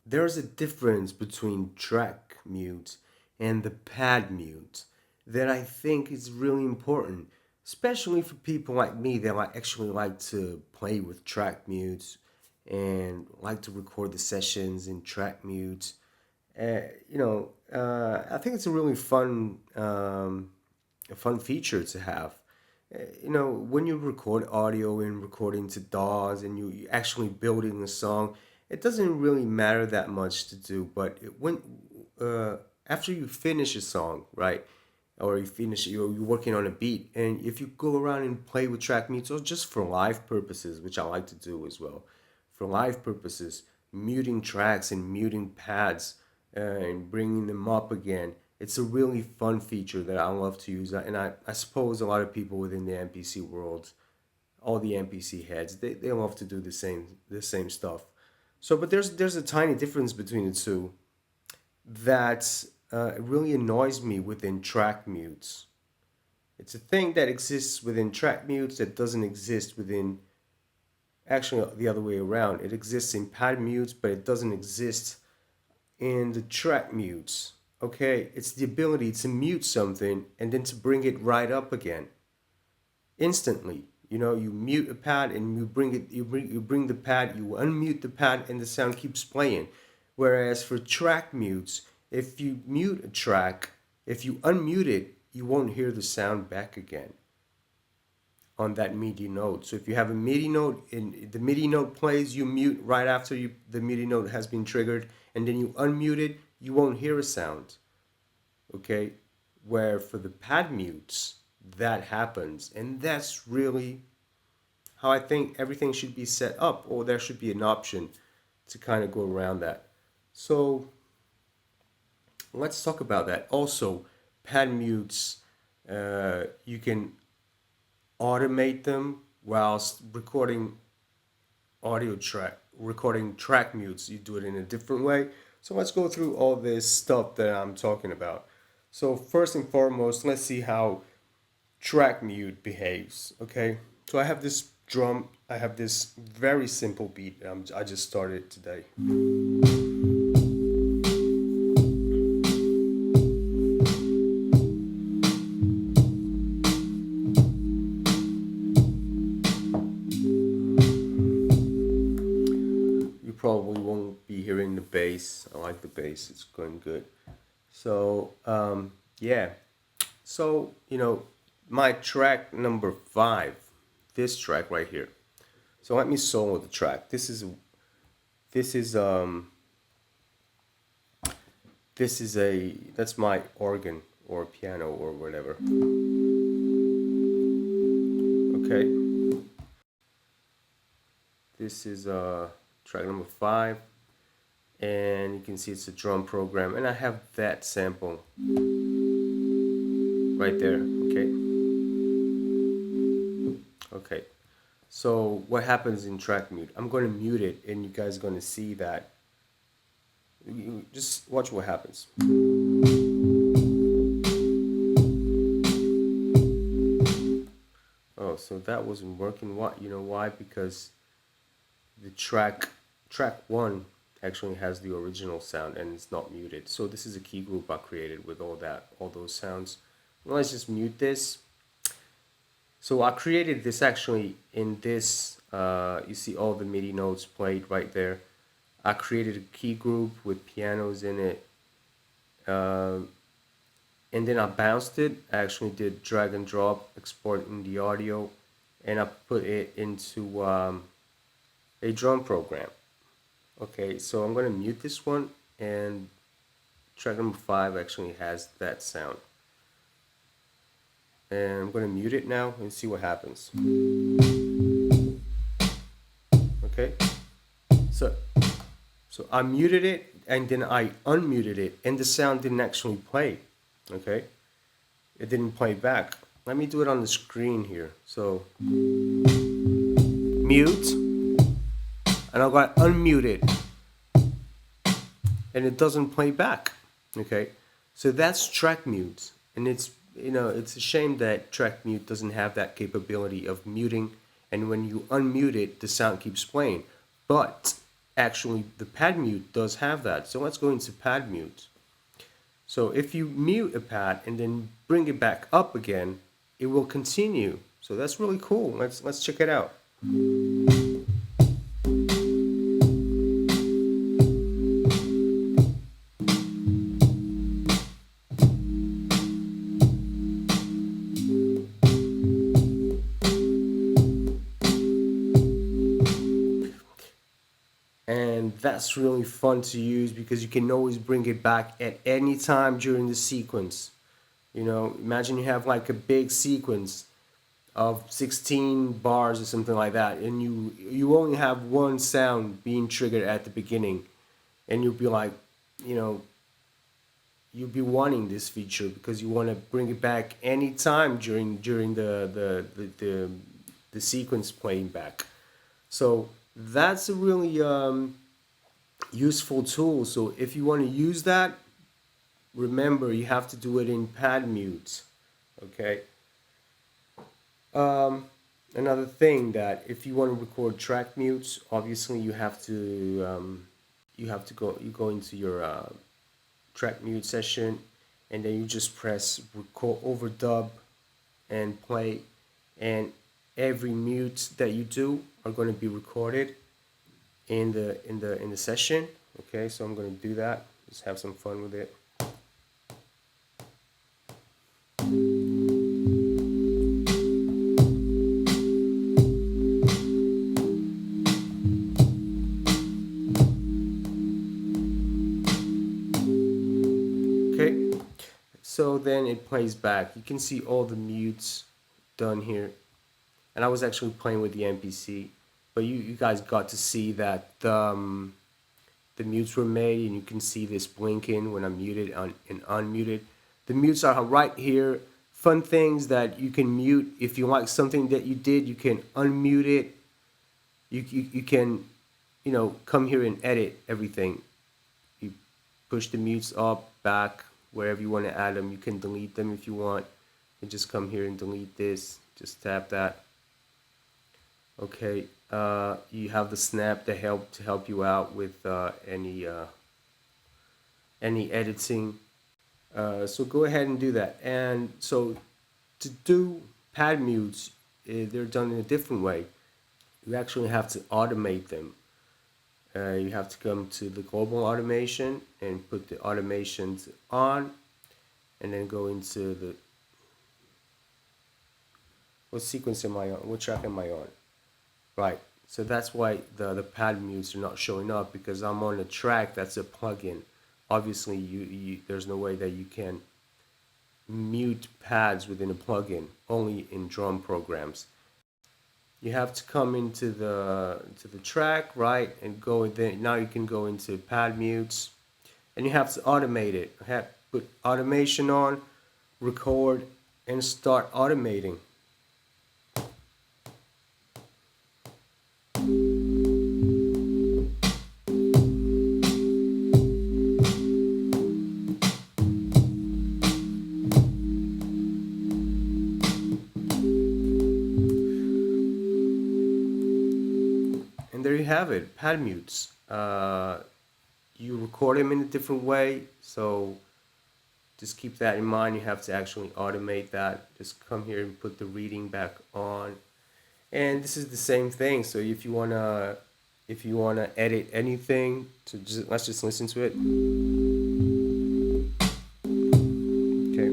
there's a difference between track mute and the pad mute that I think is really important, especially for people like me that actually like to play with track mutes and like to record the sessions in track mute. I think it's a fun feature to have. When you record audio and recording to DAWs and you actually building a song, it doesn't really matter that much to do. But when after you finish a song, right, or you're working on a beat, and if you go around and play with track mutes, or just for live purposes, which I like to do as well, for live purposes, muting tracks and muting pads and bringing them up again. It's a really fun feature that I love to use. And I suppose a lot of people within the MPC world, all the MPC heads, they love to do the same stuff. So, but there's a tiny difference between the two that really annoys me within track mutes. It's a thing that exists within track mutes that doesn't exist within, actually the other way around. It exists in pad mutes, but it doesn't exist in the track mutes. Okay, it's the ability to mute something and then to bring it right up again instantly. You mute a pad and you bring the pad, you unmute the pad, and the sound keeps playing. Whereas for track mutes, if you mute a track, if you unmute it, you won't hear the sound back again on that MIDI note. So if you have a MIDI note and the MIDI note plays, you mute right after the MIDI note has been triggered, and then you unmute it, you won't hear a sound. Okay, where for the pad mutes, that happens, and that's really how I think everything should be set up, or there should be an option to kind of go around that. So let's talk about that. Also, pad mutes, you can automate them whilst recording track mutes. You do it in a different way. So let's go through all this stuff that I'm talking about. So first and foremost, let's see how track mute behaves. Okay, so I have this very simple beat. I just started today. You probably won't be hearing the bass. I like the bass, it's going good. So, yeah. So, my track number 5, this track right here. So let me solo the track. This is that's my organ or piano or whatever. Okay. This is track number 5, and you can see it's a drum program, and I have that sample right there. Okay. Okay. So what happens in track mute? I'm going to mute it, and you guys are going to see that. Just watch what happens. Oh, so that wasn't working. What? You know why? Because the track 1 actually has the original sound and it's not muted. So this is a key group I created with all those sounds. Well, let's just mute this. So I created this actually in this, you see all the MIDI notes played right there. I created a key group with pianos in it. And then I bounced it. I actually did drag and drop, exporting the audio, and I put it into a drum program. Okay, so I'm going to mute this one, and track number 5 actually has that sound. And I'm going to mute it now and see what happens. Okay, so I muted it and then I unmuted it, and the sound didn't actually play. Okay, it didn't play back. Let me do it on the screen here. So mute, and I got unmuted, and it doesn't play back. Okay, so that's track mute, and it's a shame that track mute doesn't have that capability of muting, and when you unmute it, the sound keeps playing. But actually the pad mute does have that. So let's go into pad mute. So if you mute a pad and then bring it back up again, it will continue. So that's really cool. Let's check it out. And that's really fun to use because you can always bring it back at any time during the sequence. Imagine you have like a big sequence of 16 bars or something like that, and you only have one sound being triggered at the beginning, and you'll be like, you know, you'll be wanting this feature because you want to bring it back anytime during the sequence playing back. So that's a really useful tool. So if you want to use that, remember you have to do it in pad mute. Okay. Um, Another thing that if you want to record track mutes, obviously you go into your track mute session, and then you just press record overdub and play, and every mute that you do are going to be recorded in the session. Okay, so I'm going to do that. Just have some fun with it. Okay, so then it plays back. You can see all the mutes done here. And I was actually playing with the MPC, but you guys got to see that the mutes were made, and you can see this blinking when I'm muted and unmuted. The mutes are right here. Fun things that you can mute. If you like something that you did, you can unmute it. You can, come here and edit everything. You push the mutes up, back, wherever you want to add them. You can delete them if you want. You just come here and delete this. Just tap that. Okay, you have the snap to help you out with any editing. So go ahead and do that. And so to do pad mutes, they're done in a different way. You actually have to automate them. You have to come to the global automation and put the automations on, and then go into the what sequence am I on? What track am I on? Right. So that's why the pad mutes are not showing up, because I'm on a track that's a plugin. Obviously, there's no way that you can mute pads within a plugin, only in drum programs. You have to come into the track, right, and go then. Now you can go into pad mutes, and you have to automate it. Put automation on, record, and start automating. And there you have it, pad mutes. You record them in a different way, so just keep that in mind. You have to actually automate that. Just come here and put the reading back on. And this is the same thing. So if you wanna edit anything, let's just listen to it. Okay.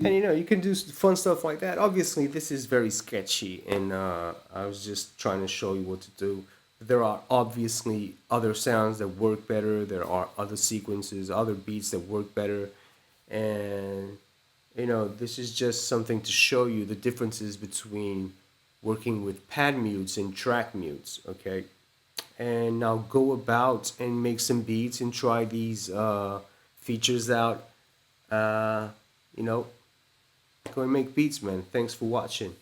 And you can do fun stuff like that. Obviously, this is very sketchy, and I was just trying to show you what to do. There are obviously other sounds that work better. There are other sequences, other beats that work better, and this is just something to show you the differences between working with pad mutes and track mutes. Okay, and now go about and make some beats and try these features out. Uh, you know, go and make beats, man. Thanks for watching.